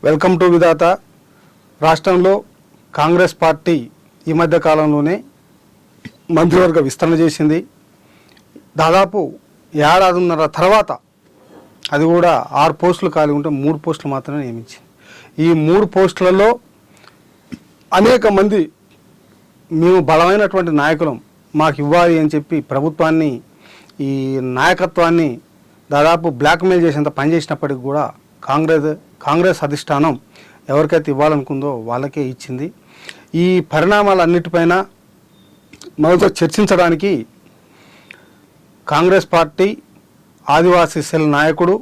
Welcome to విధాత. రాష్ట్రంలో Congress party ఈ మధ్య కాలంలోనే మంత్రివర్గ విస్తరణ చేసింది. దాదాపు ఏడాదిన్నర తర్వాత అది కూడా 6 పోస్టులు ఖాళీ ఉంటే 3 పోస్టులు మాత్రమే నియమించింది. ఈ 3 పోస్టులలో అనేక మంది మేము బలమైనటువంటి నాయకులం, మాకు ఇవ్వాలి అని చెప్పి ప్రభుత్వాన్ని, ఈ నాయకత్వాన్ని దాదాపు బ్లాక్మెయిల్ చేసేంత పనిచేసినప్పటికి కూడా కాంగ్రెస్ అధిష్టానం ఎవరికైతే ఇవ్వాలనుకుందో వాళ్ళకే ఇచ్చింది. ఈ పరిణామాలన్నిటిపైన మనతో చర్చించడానికి కాంగ్రెస్ పార్టీ ఆదివాసీ సెల్ నాయకుడు,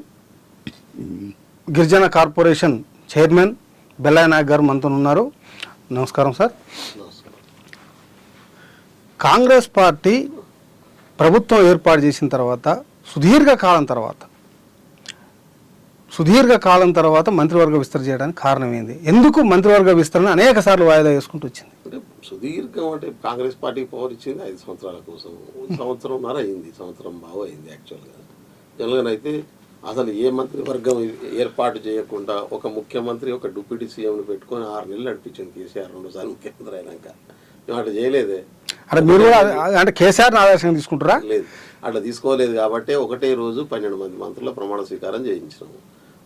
గిరిజన కార్పొరేషన్ చైర్మన్ బెల్లయ్య నాయక్ గారు మనతో ఉన్నారు. నమస్కారం సార్. కాంగ్రెస్ పార్టీ ప్రభుత్వం ఏర్పాటు చేసిన తర్వాత సుదీర్ఘ కాలం తర్వాత మంత్రివర్గ విస్తరణ చేయడానికి కారణం ఏంది? ఎందుకు మంత్రివర్గ విస్తరణ అనేక సార్లు వాయిదా వేసుకుంటూ వచ్చింది? అంటే సుదీర్ఘం అంటే కాంగ్రెస్ పార్టీకి పవర్ ఇచ్చింది 5 సంవత్సరాల కోసం. సంవత్సరంన్నర అయింది, సంవత్సరం బాగా అయింది. యాక్చువల్గా జనరల్గా అయితే అసలు ఏ మంత్రివర్గం ఏర్పాటు చేయకుండా ఒక ముఖ్యమంత్రి, ఒక డిప్యూటీ సీఎంని పెట్టుకొని 6 నెలలు నడిపించింది కేసీఆర్ 2 సార్లు ముఖ్యమంత్రి అయినాక. మేము అట్లా చేయలేదే. అంటే మీరు అంటే కేసీఆర్ని ఆదర్శంగా తీసుకుంటారా? లేదు, అట్లా తీసుకోలేదు. కాబట్టి ఒకటే రోజు 12 మంది మంత్రుల ప్రమాణ స్వీకారం చేయించినాము.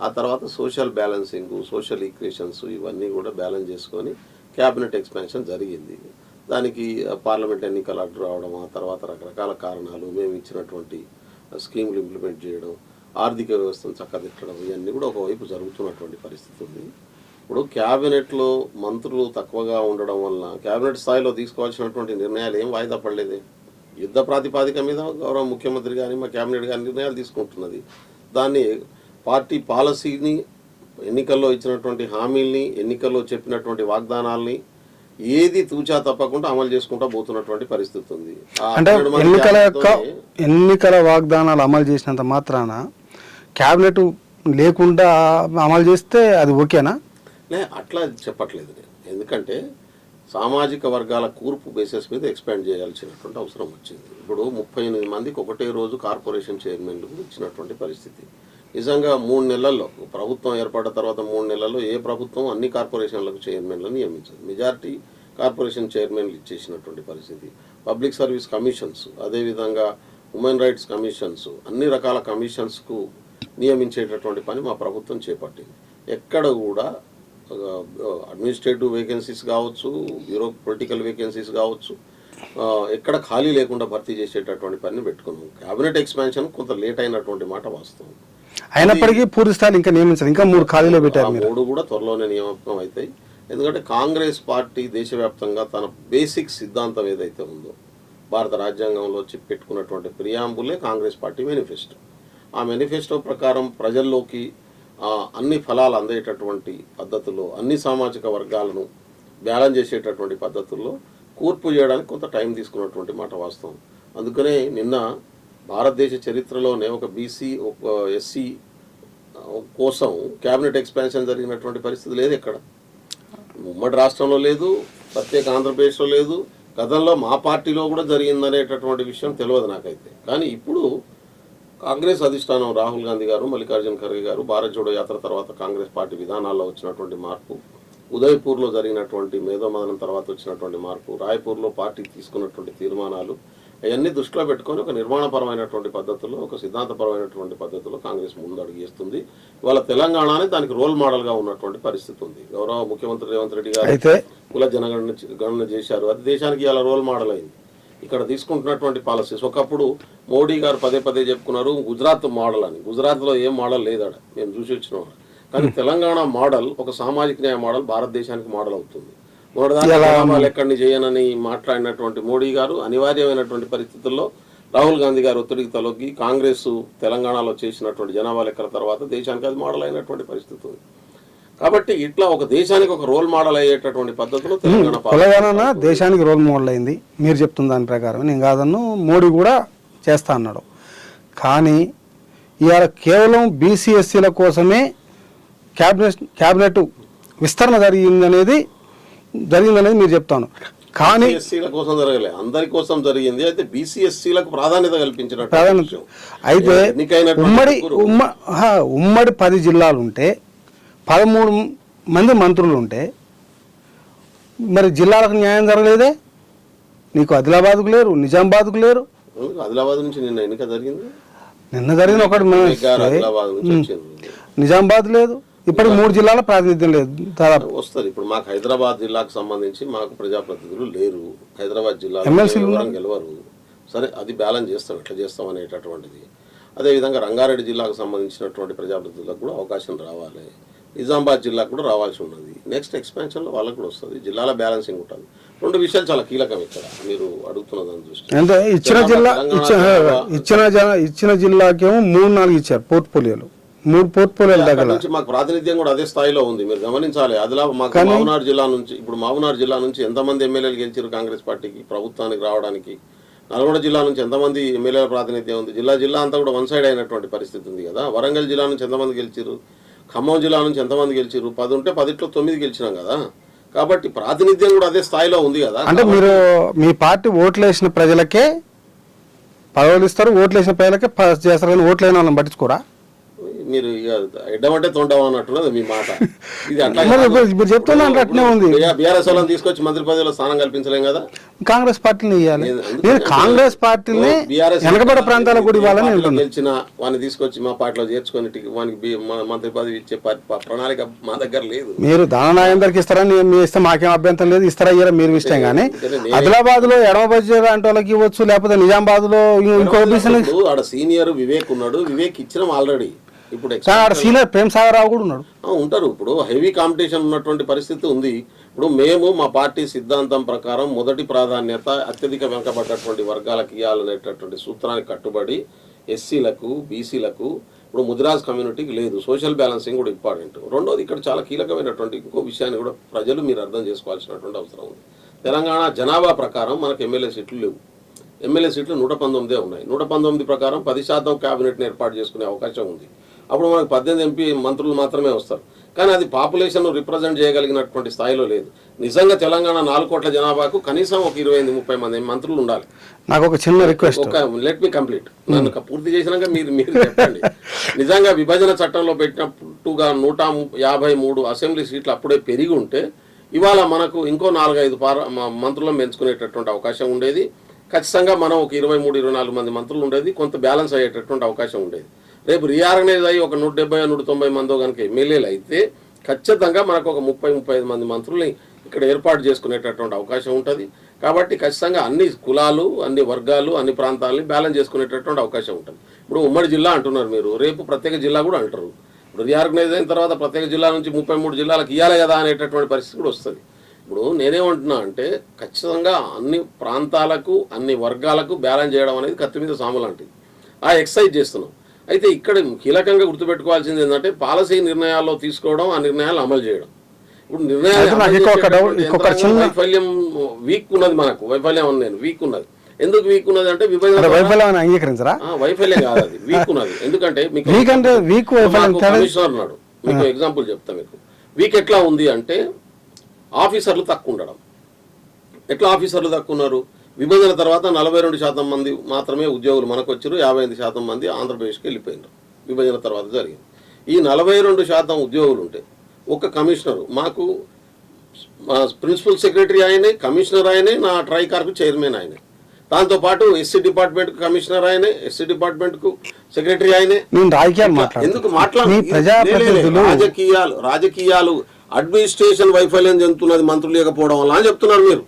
ఆ తర్వాత సోషల్ బ్యాలెన్సింగ్, సోషల్ ఈక్వేషన్స్ ఇవన్నీ కూడా బ్యాలెన్స్ చేసుకొని క్యాబినెట్ ఎక్స్పాన్షన్ జరిగింది. దానికి పార్లమెంట్ ఎన్నికలు అడ్డు రావడం, ఆ తర్వాత రకరకాల కారణాలు, మేము ఇచ్చినటువంటి స్కీములు ఇంప్లిమెంట్ చేయడం, ఆర్థిక వ్యవస్థను చక్కదిట్టడం, ఇవన్నీ కూడా ఒకవైపు జరుగుతున్నటువంటి పరిస్థితి ఉంది. ఇప్పుడు క్యాబినెట్లో మంత్రులు తక్కువగా ఉండడం వలన క్యాబినెట్ స్థాయిలో తీసుకోవాల్సినటువంటి నిర్ణయాలు ఏం వాయిదా పడలేదే. యుద్ధ ప్రాతిపాదిక మీద గౌరవ ముఖ్యమంత్రి కానీ మా క్యాబినెట్ కానీ నిర్ణయాలు తీసుకుంటున్నది. దాన్ని పార్టీ పాలసీని, ఎన్నికల్లో ఇచ్చినటువంటి హామీల్ని, ఎన్నికల్లో చెప్పినటువంటి వాగ్దానాల్ని ఏది తూచా తప్పకుండా అమలు చేసుకుంటూ పోతున్నటువంటి పరిస్థితి ఉంది. అంటే ఎన్నికల వాగ్దానాలు అమలు చేసినంత మాత్రాన క్యాబినెట్ లేకుండా అమలు చేస్తే అది ఓకేనా? అట్లా చెప్పట్లేదు నేను. ఎందుకంటే సామాజిక వర్గాల కూర్పు బేసిస్ మీద ఎక్స్పాండ్ చేయాల్సినటువంటి అవసరం వచ్చింది. ఇప్పుడు 38 మందికి ఒకటే రోజు కార్పొరేషన్ చైర్మన్లు ఇచ్చినటువంటి పరిస్థితి. నిజంగా 3 నెలల్లో ప్రభుత్వం ఏర్పడిన తర్వాత 3 నెలల్లో ఏ ప్రభుత్వం అన్ని కార్పొరేషన్లకు చైర్మన్లను నియమించదు. మెజారిటీ కార్పొరేషన్ చైర్మన్లు ఇచ్చేసినటువంటి పరిస్థితి. పబ్లిక్ సర్వీస్ కమిషన్స్, అదేవిధంగా హ్యూమన్ రైట్స్ కమిషన్స్, అన్ని రకాల కమిషన్స్కు నియమించేటటువంటి పని మా ప్రభుత్వం చేపట్టింది. ఎక్కడ కూడా అడ్మినిస్ట్రేటివ్ వేకెన్సీస్ కావచ్చు, బ్యూరో పొలిటికల్ వేకెన్సీస్ కావచ్చు, ఎక్కడ ఖాళీ లేకుండా భర్తీ చేసేటటువంటి పనిని పెట్టుకున్నాం. క్యాబినెట్ ఎక్స్పాన్షన్ కొంత లేట్ అయినటువంటి మాట వాస్తవం. అయినప్పటికీ పూర్తి స్థాయి ఇంకా నియమించారు, ఇంకా 3 ఖాళీలో పెట్టారు. 3 కూడా త్వరలోనే నియామకం అవుతాయి. ఎందుకంటే కాంగ్రెస్ పార్టీ దేశవ్యాప్తంగా తన బేసిక్ సిద్ధాంతం ఏదైతే ఉందో, భారత రాజ్యాంగంలో పెట్టుకున్నటువంటి ప్రియాంబులే కాంగ్రెస్ పార్టీ మేనిఫెస్టో. ఆ మేనిఫెస్టో ప్రకారం ప్రజల్లోకి అన్ని ఫలాలు అందేటటువంటి పద్ధతుల్లో, అన్ని సామాజిక వర్గాలను బ్యాలెన్స్ చేసేటటువంటి పద్ధతుల్లో కూర్పు చేయడానికి కొంత టైం తీసుకున్నటువంటి మాట వాస్తవం. అందుకనే నిన్న భారతదేశ చరిత్రలోనే ఒక బీసీ, ఒక ఎస్సీ కోసం క్యాబినెట్ ఎక్స్పాన్షన్ జరిగినటువంటి పరిస్థితి లేదు. ఎక్కడ ఉమ్మడి రాష్ట్రంలో లేదు, ప్రత్యేక ఆంధ్రప్రదేశ్లో లేదు, గతంలో మా పార్టీలో కూడా జరిగిందనేటటువంటి విషయం తెలియదు నాకైతే. కానీ ఇప్పుడు కాంగ్రెస్ అధిష్టానం రాహుల్ గాంధీ గారు, మల్లికార్జున ఖర్గే గారు భారత్ జోడో యాత్ర తర్వాత కాంగ్రెస్ పార్టీ విధానాల్లో వచ్చినటువంటి మార్పు, ఉదయ్పూర్లో జరిగినటువంటి మేధోమదనం తర్వాత వచ్చినటువంటి మార్పు, రాయ్పూర్లో పార్టీ తీసుకున్నటువంటి తీర్మానాలు, అవన్నీ దృష్టిలో పెట్టుకొని ఒక నిర్మాణపరమైనటువంటి పద్ధతిలో, ఒక సిద్ధాంతపరమైనటువంటి పద్ధతిలో కాంగ్రెస్ ముందు అడుగేస్తుంది. ఇవాళ తెలంగాణనే దానికి రోల్ మోడల్గా ఉన్నటువంటి పరిస్థితి ఉంది. గౌరవ ముఖ్యమంత్రి రేవంత్ రెడ్డి గారు కుల జనగణన చేశారు, అది దేశానికి ఇలా రోల్ మోడల్ అయింది. ఇక్కడ తీసుకుంటున్నటువంటి పాలసీస్, ఒకప్పుడు మోడీ గారు పదే చెప్పుకున్నారు గుజరాత్ మోడల్ అని. గుజరాత్లో ఏం మోడల్ లేదాడ, మేము చూసి వచ్చిన. కానీ తెలంగాణ మోడల్ ఒక సామాజిక న్యాయ మోడల్ భారతదేశానికి మోడల్ అవుతుంది. మొదటిదాకా ఎక్కడిని చేయనని మాట్లాడినటువంటి మోడీ గారు అనివార్యమైనటువంటి పరిస్థితుల్లో రాహుల్ గాంధీ గారు ఒత్తిడికి తలొగ్గి కాంగ్రెస్ తెలంగాణలో చేసినటువంటి జనాభా లెక్కల తర్వాత దేశానికి అది మోడల్ అయినటువంటి పరిస్థితి ఉంది. కాబట్టి ఇట్లా ఒక దేశానికి ఒక రోల్ మోడల్ అయ్యేటటువంటి పద్ధతిలో తెలంగాణ దేశానికి రోల్ మోడల్ అయింది. మీరు చెప్తున్న దాని ప్రకారం నేను కాదన్ను, మోడీ కూడా చేస్తా అన్నాడు. కానీ ఇవాళ కేవలం బీసీఎస్సీల కోసమే క్యాబినెట్ విస్తరణ జరిగిందనేది మీరు చెప్తాను. కానీ ఎస్సీల కోసం జరగలే, అందరి కోసం జరిగింది. అయితే బీసీఎస్సీలకు ప్రాధాన్యత కల్పించినట్టు. అయితే ఉమ్మడి 10 జిల్లాలు ఉంటే 13 మంది మంత్రులు ఉంటే మరి జిల్లాలకు న్యాయం జరగలేదే? నీకు ఆదిలాబాద్కు లేరు, నిజామాబాద్కు లేరు. ఆదిలాబాద్ నుంచి నిన్న ఎన్నిక జరిగింది, నిన్న జరిగిన ఒకటి ఆదిలాబాద్ నుంచి వచ్చింది. నిజామాబాద్ లేదు, ఇప్పటికి 3 జిల్లాల ప్రాతినిధ్యం లేదు దాదాపు. వస్తుంది. ఇప్పుడు మాకు హైదరాబాద్ జిల్లాకు సంబంధించి మాకు ప్రజాప్రతినిధులు లేరు, హైదరాబాద్ జిల్లా గెలవరు. సరే, అది బ్యాలెన్స్ చేస్తాం, ఎట్లా చేస్తాం అనేటటువంటిది. అదేవిధంగా రంగారెడ్డి జిల్లాకు సంబంధించినటువంటి ప్రజాప్రతినిధులకు కూడా అవకాశం రావాలి, నిజామాబాద్ జిల్లాకు కూడా రావాల్సి ఉన్నది. నెక్స్ట్ ఎక్స్పాన్షన్లో వాళ్ళకు కూడా వస్తుంది, జిల్లాల బ్యాలెన్సింగ్ ఉంటుంది. 2 విషయాలు చాలా కీలకం ఇక్కడ మీరు అడుగుతున్న దాని దృష్టి. అంటే ఇచ్చిన జిల్లాకేమో 3-4 ఇచ్చారు పోర్ట్ఫోలియోలు, 3 పోర్ట్ఫోలియోల దగ్గర నుంచి మాకు ప్రాతినిధ్యం కూడా అదే స్థాయిలో ఉంది. మీరు గమనించాలి. ఆదిలాబాద్ మాకు మావునార్ జిల్లా నుంచి, ఇప్పుడు మావునార్ జిల్లా నుంచి ఎంతమంది ఎమ్మెల్యేలు గెలిచారు కాంగ్రెస్ పార్టీకి ప్రభుత్వానికి రావడానికి? నల్గొండ జిల్లా నుంచి ఎంతమంది ఎమ్మెల్యేల ప్రాతినిధ్యం ఉంది? జిల్లా అంతా కూడా వన్ సైడ్ అయినటువంటి పరిస్థితి ఉంది కదా. వరంగల్ జిల్లా నుంచి ఎంతమంది గెలిచారు? ఖమ్మం జిల్లా నుంచి ఎంతమంది గెలిచారు? 10 ఉంటే 10లో 9 గెలిచినాం కదా. కాబట్టి ప్రాతినిధ్యం కూడా అదే స్థాయిలో ఉంది కదా. అంటే మీరు మీ పార్టీ ఓట్లు వేసిన ప్రజలకే పదవులు ఇస్తారు, ఓట్లు వేసిన ప్రజలకే చేస్తారు, కానీ ఓట్లు అయిన వాళ్ళని పట్టించుకోరా? మీరు ఎడ్డమంటే తొండం అన్నట్టున్నది మీ మాట. ఇది అట్లా చెప్తున్నా అంటే అట్నే ఉంది. బీఆర్ఎస్ వాళ్ళని తీసుకొచ్చి మంత్రి పదవిలో స్థానం కల్పించలేం కదా. కాంగ్రెస్ పార్టీని ఇవ్వాలి. నేను కాంగ్రెస్ పార్టీని వెనకబడ ప్రాంతాలకు కూడా ఇవ్వాలని గెలిచిన వాడిని తీసుకొచ్చి మా పార్టీలో చేర్చుకొని వానికి మంత్రి పదవి ఇచ్చే ప్రణాళిక మా దగ్గర లేదు. మీరు దాననాయందరికి ఇస్తారని మీ ఇస్తే మాకేం అభ్యంతరం లేదు, ఇస్తారా ఇయ్యారా మీరు ఇష్టం. కానీ ఆదిలాబాద్ లో ఎడమ బడ్జెట్ అంటే వాళ్ళకి ఇవ్వచ్చు, లేకపోతే నిజామాబాద్ లో ఇంకో ఆడ సీనియర్ వివేక్ ఉన్నాడు, వివేక్ ఇచ్చినాం ఆల్రెడీ. ఇప్పుడు సీనియర్ ప్రేమ్ సాగర్ రావు కూడా ఉన్నాడు, ఉంటారు. ఇప్పుడు హెవీ కాంపిటీషన్ ఉన్నటువంటి పరిస్థితి ఉంది. ఇప్పుడు మేము మా పార్టీ సిద్ధాంతం ప్రకారం మొదటి ప్రాధాన్యత అత్యధిక వెనుకబడ్డటువంటి వర్గాలకు ఇవ్వాలనేటటువంటి సూత్రానికి కట్టుబడి ఎస్సీలకు, బీసీలకు, ఇప్పుడు ముదిరాజ్ కమ్యూనిటీకి లేదు. సోషల్ బ్యాలెన్సింగ్ కూడా ఇంపార్టెంట్. రెండోది ఇక్కడ చాలా కీలకమైనటువంటి ఇంకో విషయాన్ని కూడా ప్రజలు మీరు అర్థం చేసుకోవాల్సినటువంటి అవసరం ఉంది. తెలంగాణ జనాభా ప్రకారం మనకు ఎమ్మెల్యే సీట్లు లేవు. ఎమ్మెల్యే సీట్లు 119 ఉన్నాయి. 119 ప్రకారం 10% క్యాబినెట్ని ఏర్పాటు చేసుకునే అవకాశం ఉంది. అప్పుడు మనకు 18 ఎంపీ మంత్రులు మాత్రమే వస్తారు. కానీ అది పాపులేషన్ రిప్రజెంట్ చేయగలిగినటువంటి స్థాయిలో లేదు. నిజంగా తెలంగాణ 4 కోట్ల జనాభాకు కనీసం ఒక 25-30 మంది మంత్రులు ఉండాలి. నాకు ఒక చిన్న రిక్వెస్ట్, లెట్ మీ కంప్లీట్. నన్ను పూర్తి చేసినాక మీరు చెప్పండి. నిజంగా విభజన చట్టంలో పెట్టినట్టుగా 153 అసెంబ్లీ సీట్లు అప్పుడే పెరిగి ఉంటే ఇవాళ మనకు ఇంకో 4-5 మంత్రులను పెంచుకునేటటువంటి అవకాశం ఉండేది. ఖచ్చితంగా మనం ఒక 23-24 మంది మంత్రులు ఉండేది, కొంత బ్యాలెన్స్ అయ్యేటటువంటి అవకాశం ఉండేది. రేపు రీఆర్గనైజ్ అయ్యి ఒక 170-190 మందో కనుక ఎమ్మెల్యేలు అయితే ఖచ్చితంగా మనకు ఒక 30-35 మంది మంత్రుల్ని ఇక్కడ ఏర్పాటు చేసుకునేటటువంటి అవకాశం ఉంటుంది. కాబట్టి ఖచ్చితంగా అన్ని కులాలు, అన్ని వర్గాలు, అన్ని ప్రాంతాలని బ్యాలెన్స్ చేసుకునేటటువంటి అవకాశం ఉంటుంది. ఇప్పుడు ఉమ్మడి జిల్లా అంటున్నారు మీరు, రేపు ప్రత్యేక జిల్లా కూడా అంటారు. ఇప్పుడు రీఆర్గనైజ్ అయిన తర్వాత ప్రత్యేక జిల్లా నుంచి 33 జిల్లాలకు ఇవ్వాలి కదా అనేటటువంటి పరిస్థితి కూడా వస్తుంది. ఇప్పుడు నేనేమంటున్నా అంటే ఖచ్చితంగా అన్ని ప్రాంతాలకు, అన్ని వర్గాలకు బ్యాలెన్స్ చేయడం అనేది కత్తి మీద సాము లాంటిది. ఆ ఎక్సర్సైజ్ చేస్తున్నాం. అయితే ఇక్కడ కీలకంగా గుర్తుపెట్టుకోవాల్సింది ఏంటంటే పాలసీ నిర్ణయాల్లో తీసుకోవడం, ఆ నిర్ణయాలు అమలు చేయడం. ఇప్పుడు నిర్ణయాలు వైఫల్యం వీక్ ఉన్నది, మనకు వైఫల్యం నేను వీక్ ఉన్నది. ఎందుకు వీక్ ఉన్నది అంటే విభజన అంగీకరించరా? వైఫల్యం కాదు, అది వీక్ ఉన్నది. ఎందుకంటే మీకు కమిషనర్ ఉన్నాడు, మీకు ఎగ్జాంపుల్ చెప్తా. మీకు వీక్ ఎట్లా ఉంది అంటే ఆఫీసర్లు తక్కువ ఉండడం. ఎట్లా ఆఫీసర్లు తక్కువ ఉన్నారు? విభజన తర్వాత 42% మంది మాత్రమే ఉద్యోగులు మనకు వచ్చారు, 58% మంది ఆంధ్రప్రదేశ్కి వెళ్ళిపోయినారు. విభజన తర్వాత జరిగింది. ఈ 42% ఉద్యోగులు ఉంటే ఒక కమిషనరు, మాకు ప్రిన్సిపల్ సెక్రటరీ ఆయనే, కమిషనర్ ఆయనే, నా ట్రైకార్కు చైర్మన్ ఆయనే, దాంతోపాటు ఎస్సీ డిపార్ట్మెంట్కు కమిషనర్ ఆయనే, ఎస్సీ డిపార్ట్మెంట్కు సెక్రటరీ ఆయనే. ఎందుకు రాజకీయాలు అడ్మినిస్ట్రేషన్ వైఫల్యం చెందుతున్నది మంత్రులు లేకపోవడం వల్ల అని చెప్తున్నారు మీరు.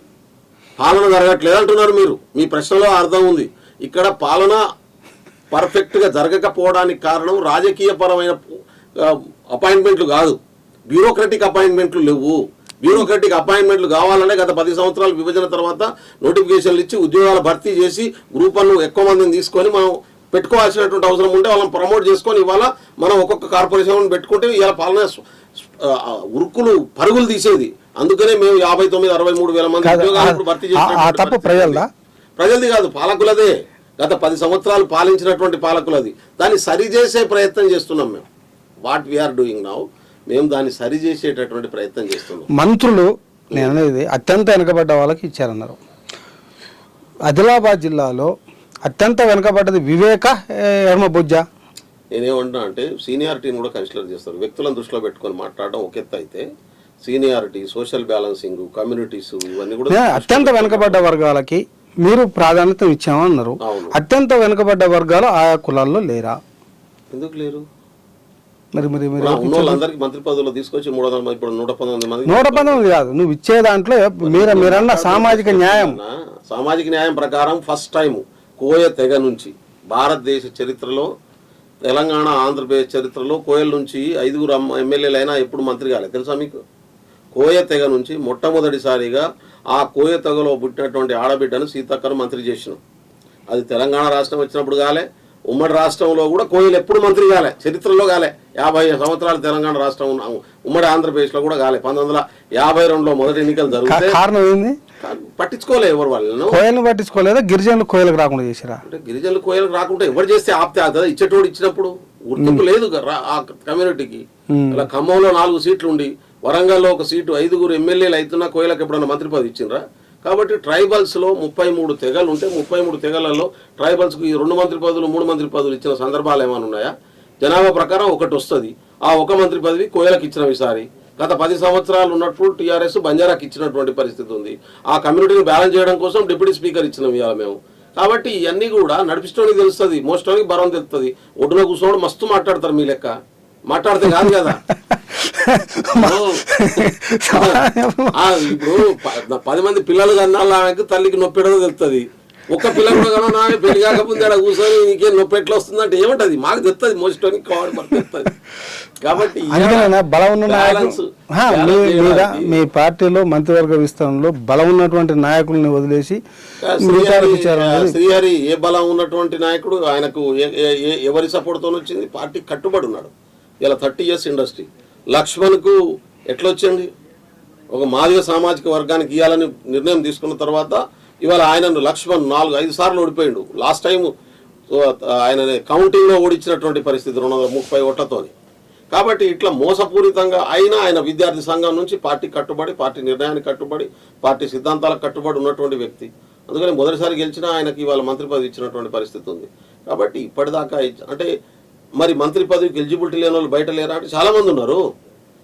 పాలన జరగట్లేదు అంటున్నారు మీరు. మీ ప్రశ్నలో అర్థం ఉంది. ఇక్కడ పాలన పర్ఫెక్ట్గా జరగకపోవడానికి కారణం రాజకీయ పరమైన అపాయింట్మెంట్లు కాదు, బ్యూరోక్రటిక్ అపాయింట్మెంట్లు లేవు. బ్యూరోక్రటిక్ అపాయింట్మెంట్లు కావాలంటే గత 10 సంవత్సరాలు విభజన తర్వాత నోటిఫికేషన్లు ఇచ్చి ఉద్యోగాలు భర్తీ చేసి గ్రూప్ 1 ఎక్కువ మందిని తీసుకొని మనం పెట్టుకోవాల్సినటువంటి అవసరం ఉంటే వాళ్ళని ప్రమోట్ చేసుకొని ఇవాళ మనం ఒక్కొక్క కార్పొరేషన్ పెట్టుకుంటే ఇవాళ పాలన ఉరుకులు పరుగులు తీసేది. అందుకనే మేము 59-63 వేల మంది ఉద్యోగాలు భర్తీ చేసినట్టు ప్రజలది కాదు, పాలకులదే. గత 10 సంవత్సరాలు పాలించినటువంటి పాలకులది. దాన్ని సరిచేసే ప్రయత్నం చేస్తున్నాం మేము. వాట్ వీఆర్ డూయింగ్ నౌ, మేము దాన్ని సరిచేసేటటువంటి ప్రయత్నం చేస్తున్నాం. మంత్రులు నేను అనేది అత్యంత వెనుకబడ్డ వాళ్ళకి ఇచ్చారన్నారు. ఆదిలాబాద్ జిల్లాలో అత్యంత వెనుకబడ్డది వివేక, ఎడమ బొజ్జ. నేనేమంటున్నా అంటే సీనియారిటీని కూడా కన్సిడర్ చేస్తారు. వ్యక్తులను దృష్టిలో పెట్టుకొని మాట్లాడడం ఒక ఎత్తు అయితే సీనియారిటీ, సోషల్ బ్యాలెన్సింగ్, కమ్యూనిటీస్ ఇవన్నీ కూడా అత్యంత వెనుకబడ్డ వర్గాలకి మీరు ప్రాధాన్యత ఇచ్చామన్నారు. అత్యంత వెనుకబడ్డ వర్గాలు ఆయా కులాల్లో లేరా? ఎందుకు లేరు? మరి మరి మరి అందరికి మంత్రి పదవులు తీసుకొచ్చి 300 మంది, ఇప్పుడు 119 మంది. 119 కాదు, నువ్వు ఇచ్చే దాంట్లో మీరన్న సామాజిక న్యాయం ప్రకారం ఫస్ట్ టైం కోయ తెగ నుంచి భారతదేశ చరిత్రలో, తెలంగాణ ఆంధ్రప్రదేశ్ చరిత్రలో కోయల నుంచి 5 ఎమ్మెల్యేలు అయినా ఎప్పుడు మంత్రి కాలేదు తెలుసా మీకు? కోయ తెగ నుంచి మొట్టమొదటిసారిగా ఆ కోయ తెగలో పుట్టినటువంటి ఆడబిడ్డను సీతక్కను మంత్రి చేసినాం. అది తెలంగాణ రాష్ట్రం వచ్చినప్పుడు కాలే, ఉమ్మడి రాష్ట్రంలో కూడా కోయిలు ఎప్పుడు మంత్రి కాలే, చరిత్రలో కాలే. 50 సంవత్సరాలు తెలంగాణ రాష్ట్రం ఉమ్మడి ఆంధ్రప్రదేశ్లో కూడా కాలే. 1952లో మొదటి ఎన్నికలు జరిగితే కారణం ఏంది? పట్టించుకోలే ఎవరు వాళ్ళను. కోయలను పట్టించుకోలేదా? గిరిజనులు కోయలకు రాకుండా చేసిరా? అంటే గిరిజనులు కోయలకు రాకుండా ఎవరు చేస్తే ఆపితే అవుతుందా? ఇచ్చేటోడు ఇచ్చినప్పుడు గుర్తింపు లేదు ఆ కమ్యూనిటీకి. ఇలా ఖమ్మంలో 4 సీట్లు ఉండి వరంగల్లో 1 సీటు, 5 ఎమ్మెల్యేలు అవుతున్నా కోయలకు ఎప్పుడన్నా మంత్రి పదవి ఇచ్చిండ్రా? కాబట్టి ట్రైబల్స్లో 33 తెగలు ఉంటే 33 తెగలలో ట్రైబల్స్కి 2 మంత్రి పదవులు 3 మంత్రి పదవులు ఇచ్చిన సందర్భాలు ఏమైనా ఉన్నాయా? జనాభా ప్రకారం 1 వస్తుంది. ఆ 1 మంత్రి పదవి కోయలకు ఇచ్చిన ఈసారి. గత 10 సంవత్సరాలు ఉన్నప్పుడు టీఆర్ఎస్ బంజారాకి ఇచ్చినటువంటి పరిస్థితి ఉంది. ఆ కమ్యూనిటీని బ్యాలెన్స్ చేయడం కోసం డిప్యూటీ స్పీకర్ ఇచ్చినాం ఇవాళ మేము. కాబట్టి ఇవన్నీ కూడా నడిపించడానికి తెలుస్తుంది, మోస్టానికి బరం తెలుస్తుంది. ఒడ్డున కూర్చోవడం మస్తు మాట్లాడతారు మీ లెక్క, మాట్లాడితే కాదు కదా. ఇప్పుడు 10 మంది పిల్లలు కన్నా తల్లికి నొప్పి ఎడదో తెలుస్తుంది. ఒక్క పిల్లలు కూడా కన్నా పెళ్లి కాకపోతే అక్కడ కూర్చొని నీకేం నొప్పి ఎట్లా వస్తుంది అంటే ఏమంటది మాకు తెలుస్తుంది, మోస్టానికి కావాలి మరి తెలుస్తుంది. కాబట్టి మీ పార్టీలో మంత్రివర్గ విస్తరణలో బలం ఉన్నటువంటి నాయకుల్ని వదిలేసి శ్రీహరి ఏ బలం ఉన్నటువంటి నాయకుడు? ఆయనకు ఎవరి సపోర్ట్ తో వచ్చింది? పార్టీ కట్టుబడి ఉన్నాడు. ఇలా 30 years ఇండస్ట్రీ. లక్ష్మణ్కు ఎట్లొచ్చింది? ఒక మాదిగ సామాజిక వర్గానికి ఇవ్వాలని నిర్ణయం తీసుకున్న తర్వాత ఇవాళ ఆయనను లక్ష్మణ్ 4-5 సార్లు ఓడిపోయిండు. లాస్ట్ టైం ఆయన కౌంటింగ్లో ఓడించినటువంటి పరిస్థితి 230 ఓట్లతోని. కాబట్టి ఇట్లా మోసపూరితంగా అయినా ఆయన విద్యార్థి సంఘం నుంచి పార్టీ కట్టుబడి, పార్టీ నిర్ణయానికి కట్టుబడి, పార్టీ సిద్ధాంతాలకు కట్టుబడి ఉన్నటువంటి వ్యక్తి. అందుకని మొదటిసారి గెలిచినా ఆయనకి ఇవాళ మంత్రి పదవి ఇచ్చినటువంటి పరిస్థితి ఉంది. కాబట్టి ఇప్పటిదాకా అంటే మరి మంత్రి పదవికి ఎలిజిబిలిటీ లేని వాళ్ళు బయట లేరా అంటే చాలామంది ఉన్నారు.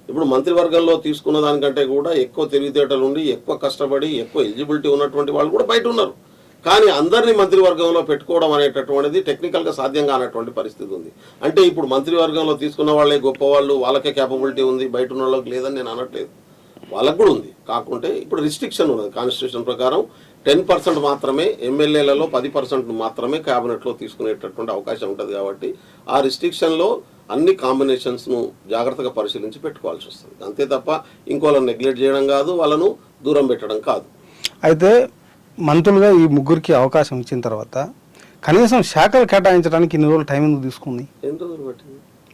ఇప్పుడు మంత్రివర్గంలో తీసుకున్న దానికంటే కూడా ఎక్కువ తెలివితేటలు ఉండి, ఎక్కువ కష్టపడి, ఎక్కువ ఎలిజిబిలిటీ ఉన్నటువంటి వాళ్ళు కూడా బయట ఉన్నారు. కానీ అందరినీ మంత్రివర్గంలో పెట్టుకోవడం అనేటటువంటిది టెక్నికల్గా సాధ్యం కానటువంటి పరిస్థితి ఉంది. అంటే ఇప్పుడు మంత్రివర్గంలో తీసుకున్న వాళ్ళే గొప్పవాళ్ళు, వాళ్ళకే క్యాపబిలిటీ ఉంది, బయట ఉన్న వాళ్ళకి లేదని నేను అనట్లేదు, వాళ్ళకు కూడా ఉంది. కాకుంటే ఇప్పుడు రిస్ట్రిక్షన్ ఉన్నది కాన్స్టిట్యూషన్ ప్రకారం. 10% మాత్రమే ఎమ్మెల్యేలలో 10% మాత్రమే క్యాబినెట్లో తీసుకునేటటువంటి అవకాశం ఉంటుంది. కాబట్టి ఆ రిస్ట్రిక్షన్లో అన్ని కాంబినేషన్స్ను జాగ్రత్తగా పరిశీలించి పెట్టుకోవాల్సి వస్తుంది. అంతే తప్ప ఇంకోళ్ళని నెగ్లెక్ట్ చేయడం కాదు, వాళ్ళను దూరం పెట్టడం కాదు. అయితే మంత్రులుగా ఈ ముగ్గురికి అవకాశం ఇచ్చిన తర్వాత కనీసం శాఖలు కేటాయించడానికి ఇన్ని రోజులు టైం ఎందుకు తీసుకుంది?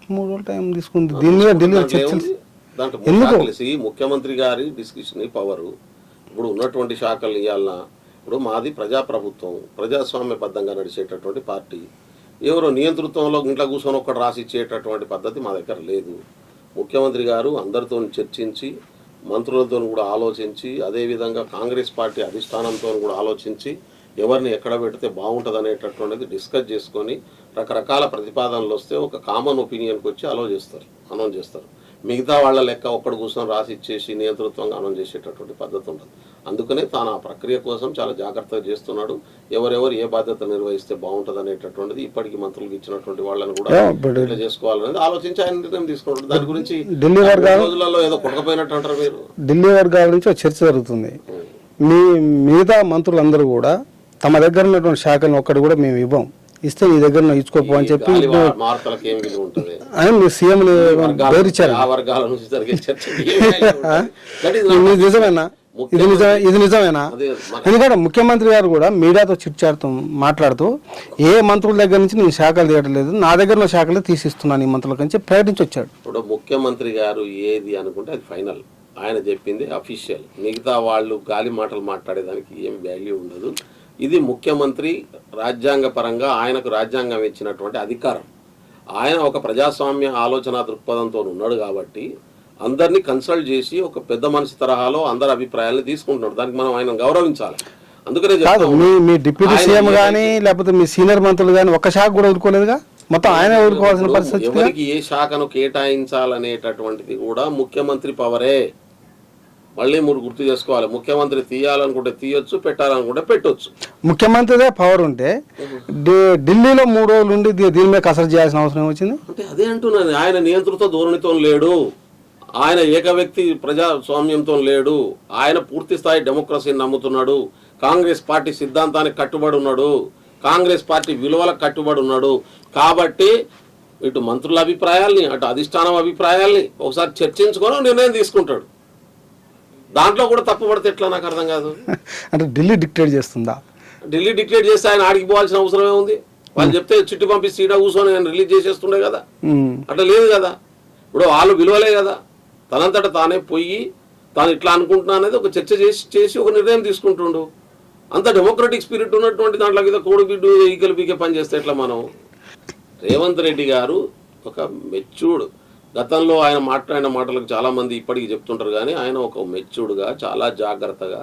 3 రోజులు టైం తీసుకుంది. దీని మీద ఢిల్లీ చర్చలు దాంట్లో ముఖ్యమంత్రి గారి డిస్కషన్ పవరు. ఇప్పుడు ఉన్నటువంటి శాఖలు ఇవ్వాలన్నా, ఇప్పుడు మాది ప్రజాప్రభుత్వం, ప్రజాస్వామ్యబద్ధంగా నడిచేటటువంటి పార్టీ. ఎవరో నియంతృత్వంలో ఇంట్లో కూర్చొని ఒక్కటి రాసి ఇచ్చేటటువంటి పద్ధతి మా దగ్గర లేదు. ముఖ్యమంత్రి గారు అందరితో చర్చించి, మంత్రులతో కూడా ఆలోచించి, అదేవిధంగా కాంగ్రెస్ పార్టీ అధిష్టానంతో కూడా ఆలోచించి ఎవరిని ఎక్కడ పెడితే బాగుంటుంది అనేటటువంటిది డిస్కస్ చేసుకొని రకరకాల ప్రతిపాదనలు వస్తే ఒక కామన్ ఒపీనియన్కి వచ్చి అనౌన్స్ చేస్తారు. మిగతా వాళ్ళ లెక్క ఒక్కడు కూర్చొని రాసి ఇచ్చేసి నియంతృత్వంగా అనౌన్స్ చేసేటటువంటి పద్ధతి ఉండదు. అందుకనే తాను ఆ ప్రక్రియ కోసం చాలా జాగ్రత్తగా చేస్తున్నాడు. ఎవరెవరు ఏ బాధ్యత నిర్వహిస్తే బాగుంటుంది అనేటటువంటిది ఇప్పటికీ మంత్రులకు ఇచ్చినటువంటి వాళ్ళని కూడా ఇట్లా చేసుకోవాలనేది ఆలోచించి ఆయన నిర్ణయం తీసుకుంటాడు. దాని గురించి ఢిల్లీ రోజులలో ఏదో కొట్టకపోయినట్టు అంటారు మీరు. ఢిల్లీ వర్గాల నుంచి చర్చ జరుగుతుంది. మిగతా మంత్రులందరూ కూడా తమ దగ్గర ఉన్నటువంటి శాఖలను ఒక్కటి కూడా మేము ఇవ్వం, ఇస్తే నీ దగ్గర ఇచ్చుకోపో అని చెప్పి సీఎం పేరిచ్చారు. నిజమేనా? ఇది నిజమేనా? ఎందుకంటే ముఖ్యమంత్రి గారు కూడా మీడియాతో చిట్చాడుతూ మాట్లాడుతూ ఏ మంత్రుల దగ్గర నుంచి నేను శాఖలు తీయట్లేదు, నా దగ్గర ఉన్న శాఖలు తీసిస్తున్నాను ఈ మంత్రుల నుంచి ప్రకటించి వచ్చాడు. ఇప్పుడు ముఖ్యమంత్రి గారు ఏది అనుకుంటే అది ఫైనల్, ఆయన చెప్పింది అఫీషియల్. మిగతా వాళ్ళు గాలి మాటలు మాట్లాడేదానికి ఏం వాల్యూ ఉండదు. ఇది ముఖ్యమంత్రి రాజ్యాంగ పరంగా ఆయనకు రాజ్యాంగం ఇచ్చినటువంటి అధికారం. ఆయన ఒక ప్రజాస్వామ్య ఆలోచన దృక్పథంతో ఉన్నాడు కాబట్టి అందరినీ కన్సల్ట్ చేసి ఒక పెద్ద మనిషి తరహాలో అందరి అభిప్రాయాలను తీసుకుంటున్నాడు. దానికి మనం ఆయన గౌరవించాలి. అందుకనే మీ డిప్యూటీ సీఎం కానీ లేకపోతే మీ సీనియర్ మంత్రులు కానీ ఒక్క శాఖ కూడా వదులుకోలేదుగా. మొత్తం ఆయన ఎదుర్కోవాల్సిన పరిస్థితి. ఎవరికి ఏ శాఖను కేటాయించాలనేటటువంటిది కూడా ముఖ్యమంత్రి పవరే. మళ్ళీ మీరు గుర్తు చేసుకోవాలి, ముఖ్యమంత్రి తీయాలనుకుంటే తీయొచ్చు, పెట్టాలనుకుంటే పెట్టొచ్చు. ముఖ్యమంత్రిదే పవర్ ఉంటే ఢిల్లీలో 3 రోజులు ఉండి దీని మీద కసరత్తు చేయాల్సిన అవసరం వచ్చింది. అంటే అదే అంటున్నాను, ఆయన నియంత్రిత ధోరణితో లేడు, ఆయన ఏకవ్యక్తి ప్రజాస్వామ్యంతో లేడు, ఆయన పూర్తి స్థాయి డెమోక్రసీని నమ్ముతున్నాడు, కాంగ్రెస్ పార్టీ సిద్ధాంతానికి కట్టుబడి ఉన్నాడు, కాంగ్రెస్ పార్టీ విలువలకు కట్టుబడి ఉన్నాడు. కాబట్టి ఇటు మంత్రుల అభిప్రాయాల్ని అటు అధిష్టానం అభిప్రాయాల్ని ఒకసారి చర్చించుకొని నిర్ణయం తీసుకుంటాడు. దాంట్లో కూడా తప్పుపడితే ఎట్లా నాకు అర్థం కాదు. అంటే ఢిల్లీ డిక్టేట్ చేస్తుందా? ఢిల్లీ డిక్టేట్ చేస్తే ఆయన ఆడికి పోవాల్సిన అవసరమే ఉంది? వాళ్ళు చెప్తే చిట్టి పంపి సీడా కూర్చొని ఆయన రిలీజ్ చేసేస్తుండే కదా. అట్లా లేదు కదా. ఇప్పుడు వాళ్ళు విలువలే కదా. తనంతట తానే పోయి తాను ఇట్లా అనుకుంటున్నా అనేది ఒక చర్చ చేసి ఒక నిర్ణయం తీసుకుంటుండు. అంత డెమోక్రటిక్ స్పిరిట్ ఉన్నటువంటి దాంట్లో మీద కోడిబిడ్డు ఈకలు పీకే పని చేస్తే ఎట్లా మనం? రేవంత్ రెడ్డి గారు ఒక మెచ్యూర్డ్, గతంలో ఆయన మాట్లాడిన మాటలకు చాలామంది ఇప్పటికీ చెప్తుంటారు, కానీ ఆయన ఒక మెచ్యూర్డ్గా చాలా జాగ్రత్తగా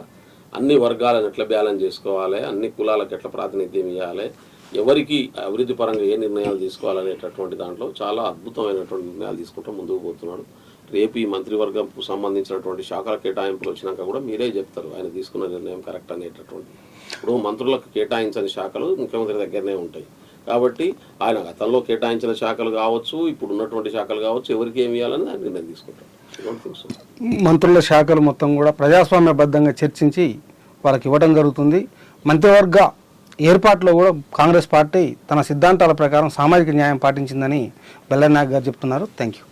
అన్ని వర్గాలను ఎట్లా బ్యాలెన్స్ చేసుకోవాలి, అన్ని కులాలకు ఎట్లా ప్రాతినిధ్యం ఇవ్వాలి, ఎవరికి అభివృద్ధి పరంగా ఏ నిర్ణయాలు తీసుకోవాలనేటటువంటి దాంట్లో చాలా అద్భుతమైనటువంటి నిర్ణయాలు తీసుకుంటూ ముందుకు పోతున్నాడు. రేపు ఈ మంత్రివర్గంకు సంబంధించినటువంటి శాఖల కేటాయింపులు వచ్చినాక కూడా మీరే చెప్తారు ఆయన తీసుకున్న నిర్ణయం కరెక్ట్ అనేటటువంటి. ఇప్పుడు మంత్రులకు కేటాయించని శాఖలు ముఖ్యమంత్రి దగ్గరనే ఉంటాయి కాబట్టి ఆయన గతంలో కేటాయించిన శాఖలు కావచ్చు, ఇప్పుడు ఉన్నటువంటి శాఖలు కావచ్చు, ఎవరికి ఏమి ఇవ్వాలని ఆయన నిర్ణయం తీసుకుంటారు. మంత్రుల శాఖలు మొత్తం కూడా ప్రజాస్వామ్యబద్ధంగా చర్చించి వాళ్ళకి ఇవ్వడం జరుగుతుంది. మంత్రివర్గ ఏర్పాటులో కూడా కాంగ్రెస్ పార్టీ తన సిద్ధాంతాల ప్రకారం సామాజిక న్యాయం పాటించిందని బెల్లనాయక్ గారు చెప్తున్నారు. Thank you.